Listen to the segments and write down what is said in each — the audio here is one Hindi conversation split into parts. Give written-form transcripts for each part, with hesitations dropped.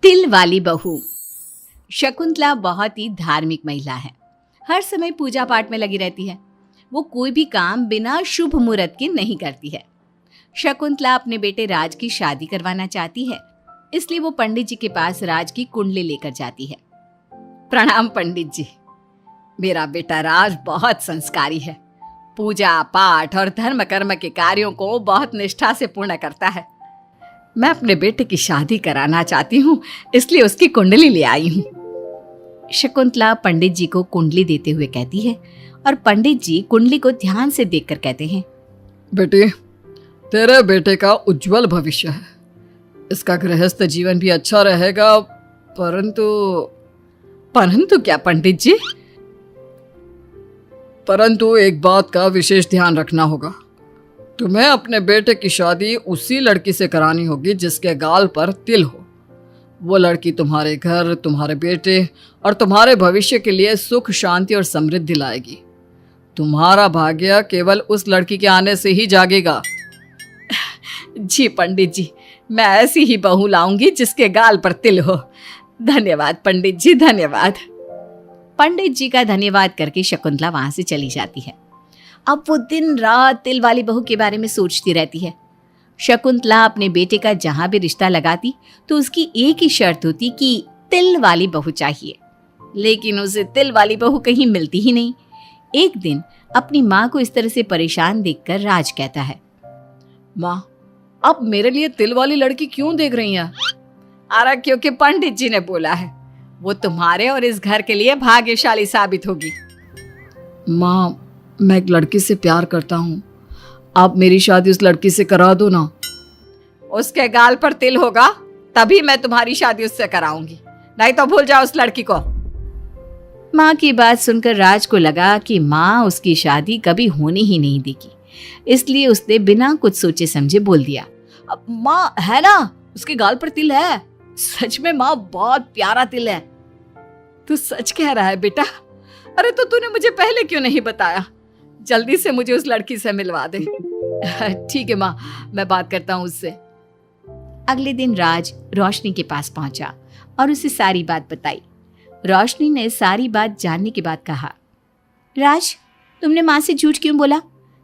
तिल वाली बहू। शकुंतला बहुत ही धार्मिक महिला है। हर समय पूजा पाठ में लगी रहती है। वो कोई भी काम बिना शुभ मुहूर्त के नहीं करती है। शकुंतला अपने बेटे राज की शादी करवाना चाहती है, इसलिए वो पंडित जी के पास राज की कुंडली लेकर जाती है। प्रणाम पंडित जी, मेरा बेटा राज बहुत संस्कारी है। पूजा पाठ और धर्म कर्म के कार्यों को बहुत निष्ठा से पूर्ण करता है। मैं अपने बेटे की शादी कराना चाहती हूँ, इसलिए उसकी कुंडली ले आई हूँ। शकुंतला पंडित जी को कुंडली देते हुए कहती है और पंडित जी कुंडली को ध्यान से देखकर कहते हैं, बेटे, तेरे बेटे का उज्जवल भविष्य है। इसका गृहस्थ जीवन भी अच्छा रहेगा, परंतु क्या पंडित जी? परंतु एक बात का विशेष ध्यान रखना होगा। तुम्हें अपने बेटे की शादी उसी लड़की से करानी होगी जिसके गाल पर तिल हो। वो लड़की तुम्हारे घर, तुम्हारे बेटे और तुम्हारे भविष्य के लिए सुख, शांति और समृद्धि लाएगी। तुम्हारा भाग्य केवल उस लड़की के आने से ही जागेगा। जी पंडित जी, मैं ऐसी ही बहू लाऊंगी जिसके गाल पर तिल हो। धन्यवाद पंडित जी, धन्यवाद। पंडित जी का धन्यवाद करके शकुंतला वहां से चली जाती है। अब वो दिन रात तिल वाली बहू के बारे में सोचती रहती है। शकुंतला अपने बेटे का जहां भी रिश्ता लगाती तो उसकी एक ही शर्त होती कि तिल वाली बहू चाहिए, लेकिन उसे तिल वाली बहू कहीं मिलती ही नहीं। एक दिन अपनी माँ को इस तरह से परेशान देखकर राज कहता है, माँ, आप मेरे लिए तिल वाली लड़की क्यों देख रही हैं? अरे क्योंकि पंडित जी ने बोला है, वो तुम्हारे और इस घर के लिए भाग्यशाली साबित होगी। माँ, मैं एक लड़की से प्यार करता हूँ। आप मेरी शादी उस लड़की से करा दो ना। उसके गाल पर तिल होगा तभी मैं तुम्हारी शादी उससे कराऊंगी, नहीं तो भूल जाओ उस लड़की को। माँ की बात सुनकर राज को लगा कि माँ उसकी शादी कभी होने ही नहीं देगी, इसलिए उसने बिना कुछ सोचे समझे बोल दिया, माँ, है ना, उसके गाल पर तिल है। सच में माँ, बहुत प्यारा तिल है। तू सच कह रहा है बेटा? अरे तो तूने मुझे पहले क्यों नहीं बताया? जल्दी से मुझे उस लड़की से मिलवा दे। ठीक है माँ, मैं बात करता हूँ उससे। अगले दिन राज रोशनी के पास पहुंचा और उसे सारी बात बताई। रोशनी ने सारी बात जानने के बाद कहा, राज, तुमने माँ से झूठ क्यों बोला?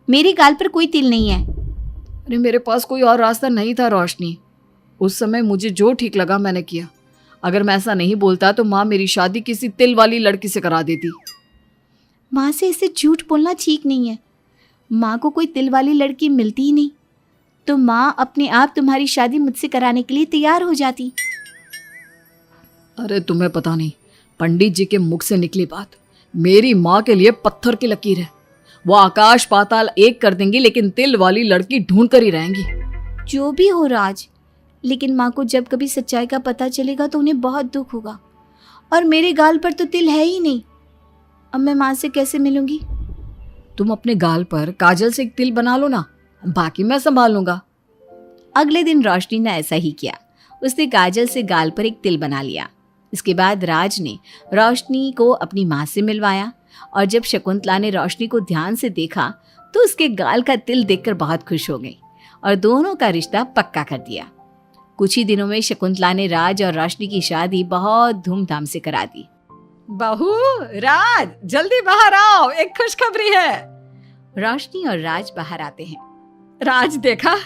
मेरे गाल पर कोई तिल नहीं है। अरे मेरे पास कोई और रास्ता नहीं था रोशनी। उस समय मुझे जो ठीक लगा मैंने किया। अगर मैं ऐसा नहीं बोलता तो माँ मेरी शादी किसी तिल वाली लड़की से करा देती। माँ से इसे झूठ बोलना ठीक नहीं है। माँ को कोई तिल वाली लड़की मिलती ही नहीं, तो माँ अपने आप तुम्हारी शादी मुझसे कराने के लिए तैयार हो जाती। अरे तुम्हें पता नहीं, पंडित जी के मुख से निकली बात मेरी माँ के लिए पत्थर की लकीर है। वो आकाश पाताल एक कर देंगी, लेकिन तिल वाली लड़की ढूंढ कर ही रहेंगी। जो भी हो राज, लेकिन माँ को जब कभी सच्चाई का पता चलेगा तो उन्हें बहुत दुख होगा। और मेरे गाल पर तो तिल है ही नहीं, अब मैं माँ से कैसे मिलूंगी? तुम अपने गाल पर काजल से एक तिल बना लो ना, बाकी मैं संभाल लूंगा। अगले दिन रोशनी ने ऐसा ही किया। उसने काजल से गाल पर एक तिल बना लिया। इसके बाद राज ने रोशनी को अपनी माँ से मिलवाया, और जब शकुंतला ने रोशनी को ध्यान से देखा तो उसके गाल का तिल देखकर बहुत खुश हो गई और दोनों का रिश्ता पक्का कर दिया। कुछ ही दिनों में शकुंतला ने राज और रोशनी की शादी बहुत धूमधाम से करा दी। बहू, राज, जल्दी बाहर आओ, एक खुशखबरी है। रोशनी और राज बाहर आते हैं। राज, देखा,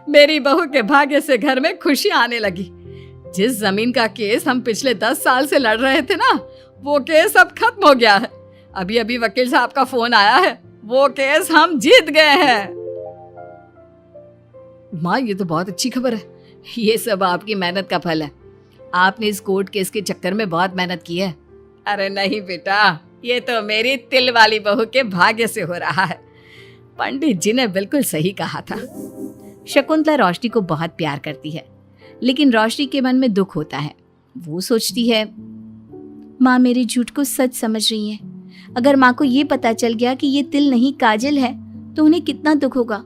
मेरी बहू के भाग्य से घर में खुशी आने लगी। जिस जमीन का केस हम पिछले 10 साल से लड़ रहे थे ना, वो केस अब खत्म हो गया है। अभी अभी वकील साहब का फोन आया है, वो केस हम जीत गए हैं। माँ, ये तो बहुत अच्छी खबर है। ये सब आपकी मेहनत का फल है। आपने इस कोर्ट केस के चक्कर में बहुत मेहनत की है। अरे नहीं बेटा, ये तो मेरी तिल वाली बहू के भाग्य से हो रहा है। पंडित जी ने बिल्कुल सही कहा था। शकुंतला रोशनी को बहुत प्यार करती है, लेकिन रोशनी के मन में दुख होता है। वो सोचती है, माँ मेरे झूठ को सच समझ रही है। अगर माँ को ये पता चल गया कि ये तिल नहीं काजल है तो उन्हें कितना दुख होगा।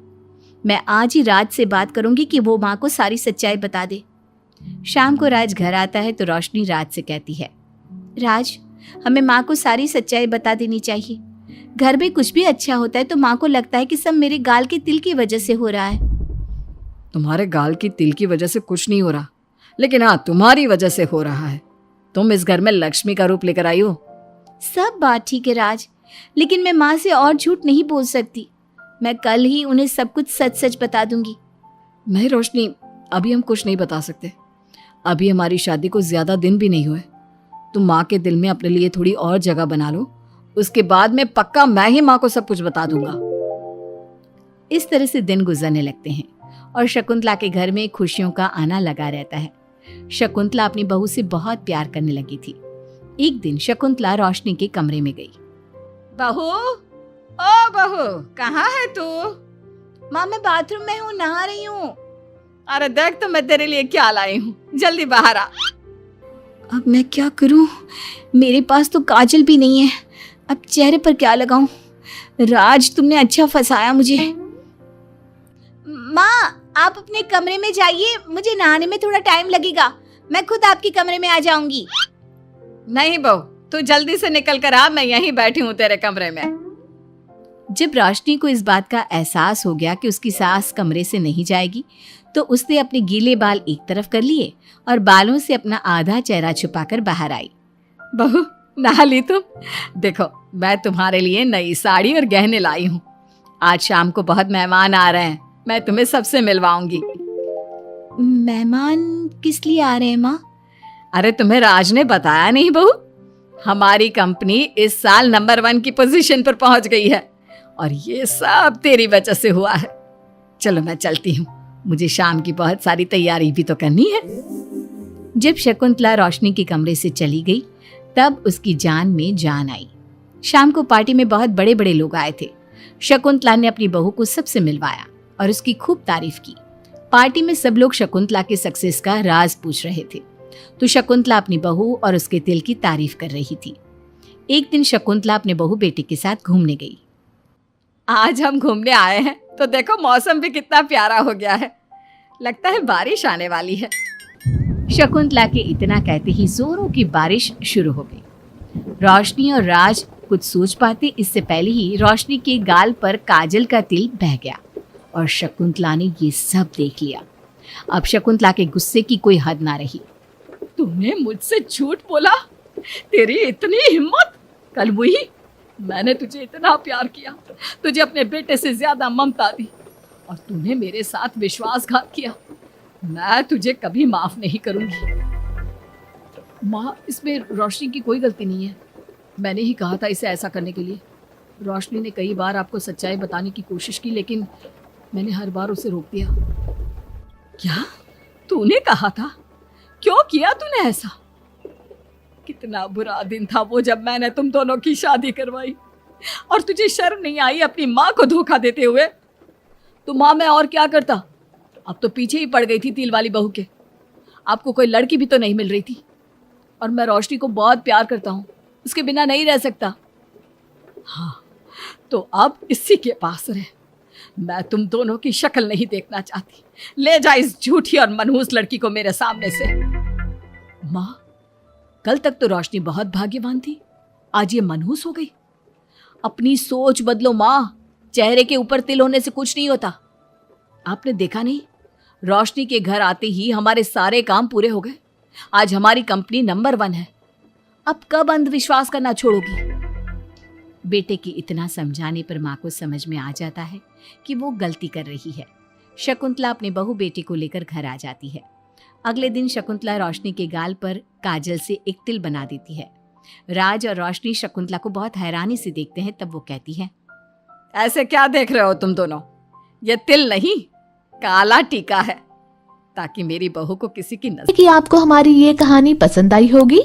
मैं आज ही राज से बात करूंगी कि वो माँ को सारी सच्चाई बता दे। शाम को राज घर आता है तो रोशनी राज से कहती है, राज, हमें माँ को सारी सच्चाई बता देनी चाहिए। घर में कुछ भी अच्छा होता है तो माँ को लगता है कि सब मेरे गाल के तिल की वजह से हो रहा है। तुम्हारे गाल की तिल की वजह से कुछ नहीं हो रहा। लेकिन हाँ, तुम्हारी वजह से हो रहा है। तुम इस घर में लक्ष्मी का रूप लेकर आई हो। सब बात ठीक है राज, लेकिन मैं माँ से और झूठ नहीं बोल सकती। मैं कल ही उन्हें सब कुछ सच सच बता दूंगी। नहीं रोशनी, अभी हम कुछ नहीं बता सकते। अभी हमारी शादी को ज्यादा दिन भी नहीं हुए। तुम माँ के दिल में अपने लिए थोड़ी और जगह बना लो, उसके बाद में पक्का मैं ही माँ को सब कुछ बता दूंगा। इस तरह से दिन गुजरने लगते हैं और शकुंतला के घर में खुशियों का आना लगा रहता है। शकुंतला अपनी बहू से बहुत प्यार करने लगी थी। एक दिन शकुंतला रोशनी के कमरे में गई। बहू, ओ बहू, कहाँ है तू? माँ मैं बाथरूम में हूँ, नहा रही हूँ। अरे देख तो मैं तेरे लिए क्या लाई हूँ, जल्दी बाहर आ। अब मैं क्या करूँ? मेरे पास तो काजल भी नहीं है, अब चेहरे पर क्या लगाऊं? राज तुमने अच्छा फंसाया मुझे। माँ आप अपने कमरे में जाइए, मुझे नहाने में थोड़ा टाइम लगेगा, मैं खुद आपके कमरे में आ जाऊंगी। नहीं बहू, तू जल्दी से निकल कर आ, मैं यहीं बैठी हूँ तेरे कमरे में। जब रोशनी को इस बात का एहसास हो गया कि उसकी सास कमरे से नहीं जाएगी, तो उसने अपने गीले बाल एक तरफ कर लिए और बालों से अपना आधा चेहरा छुपाकर बाहर आई। बहू नहा ली तुम? देखो मैं तुम्हारे लिए नई साड़ी और गहने लाई हूँ। आज शाम को बहुत मेहमान आ रहे हैं, मैं तुम्हें सबसे मिलवाऊंगी। मेहमान किस लिए आ रहे हैं माँ? अरे तुम्हें राज ने बताया नहीं बहू? हमारी कंपनी इस साल नंबर 1 की पोजीशन पर पहुंच गई है और ये सब तेरी वजह से हुआ है। चलो मैं चलती हूँ, मुझे शाम की बहुत सारी तैयारी भी तो करनी है। जब शकुंतला रोशनी के कमरे से चली गई, तब उसकी जान में जान आई। शाम को पार्टी में बहुत बड़े बड़े लोग आए थे। शकुंतला ने अपनी बहू को सबसे मिलवाया और उसकी खूब तारीफ की। पार्टी में सब लोग शकुंतला के सक्सेस का राज पूछ रहे थे, तो शकुंतला अपनी बहू और उसके दिल की तारीफ कर रही थी। एक दिन शकुंतला अपने बहू बेटे के साथ घूमने गई। आज हम घूमने आए हैं तो देखो मौसम भी कितना प्यारा हो गया है, लगता है बारिश आने वाली है। शकुंतला के इतना कहते ही जोरों की बारिश शुरू हो गई। रोशनी और राज कुछ सोच पाते इससे पहले ही रोशनी के गाल पर काजल का तिल बह गया और शकुंतला ने ये सब देख लिया। अब शकुंतला के गुस्से की कोई हद ना रही। तुमने मुझसे झूठ बोला? तेरी इतनी हिम्मत? कल वही मैंने तुझे इतना प्यार किया, तुझे अपने बेटे से ज्यादा ममता दी और तूने मेरे साथ विश्वासघात किया। मैं तुझे कभी माफ नहीं करूंगी। माँ, इसमें रोशनी की कोई गलती नहीं है। मैंने ही कहा था इसे ऐसा करने के लिए। रोशनी ने कई बार आपको सच्चाई बताने की कोशिश की, लेकिन मैंने हर बार उसे रोक दिया। क्या तूने कहा था? क्यों किया तूने ऐसा? कितना बुरा दिन था वो जब मैंने तुम दोनों की शादी करवाई और तुझे शर्म नहीं आई अपनी माँ को धोखा देते हुए। तो माँ मैं और क्या करता? अब तो पीछे ही पड़ गई थी तिल वाली बहू के। आपको कोई लड़की भी तो नहीं मिल रही थी और मैं रोशनी को बहुत प्यार करता हूँ, उसके बिना नहीं रह सकता। हाँ तो अब इसी के पास रहे। मैं तुम दोनों की शक्ल नहीं देखना चाहती। ले जा इस झूठी और मनहूस लड़की को मेरे सामने से। माँ, कल तक तो रोशनी बहुत भाग्यवान थी, आज ये मनहूस हो गई। अपनी सोच बदलो माँ, चेहरे के ऊपर तिल होने से कुछ नहीं होता। आपने देखा नहीं, रोशनी के घर आते ही हमारे सारे काम पूरे हो गए। आज हमारी कंपनी नंबर 1 है। अब कब अंधविश्वास करना छोड़ोगी? बेटे की इतना समझाने पर माँ को समझ में आ जाता है कि वो गलती कर रही है। शकुंतला अपने बहू बेटे को लेकर घर आ जाती है। अगले दिन शकुंतला रोशनी के गाल पर काजल से एक तिल बना देती है। राज और रोशनी शकुंतला को बहुत हैरानी से देखते हैं। तब वो कहती है, ऐसे क्या देख रहे हो तुम दोनों? ये तिल नहीं, काला टीका है, ताकि मेरी बहू को किसी की नजर। कि आपको हमारी ये कहानी पसंद आई होगी।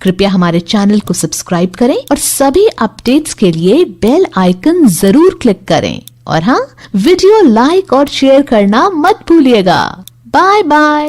कृपया हमारे चैनल को सब्सक्राइब करें और सभी अपडेट्स के लिए बेल आइकन जरूर क्लिक करें। और हाँ, वीडियो लाइक और शेयर करना मत भूलिएगा। Bye bye.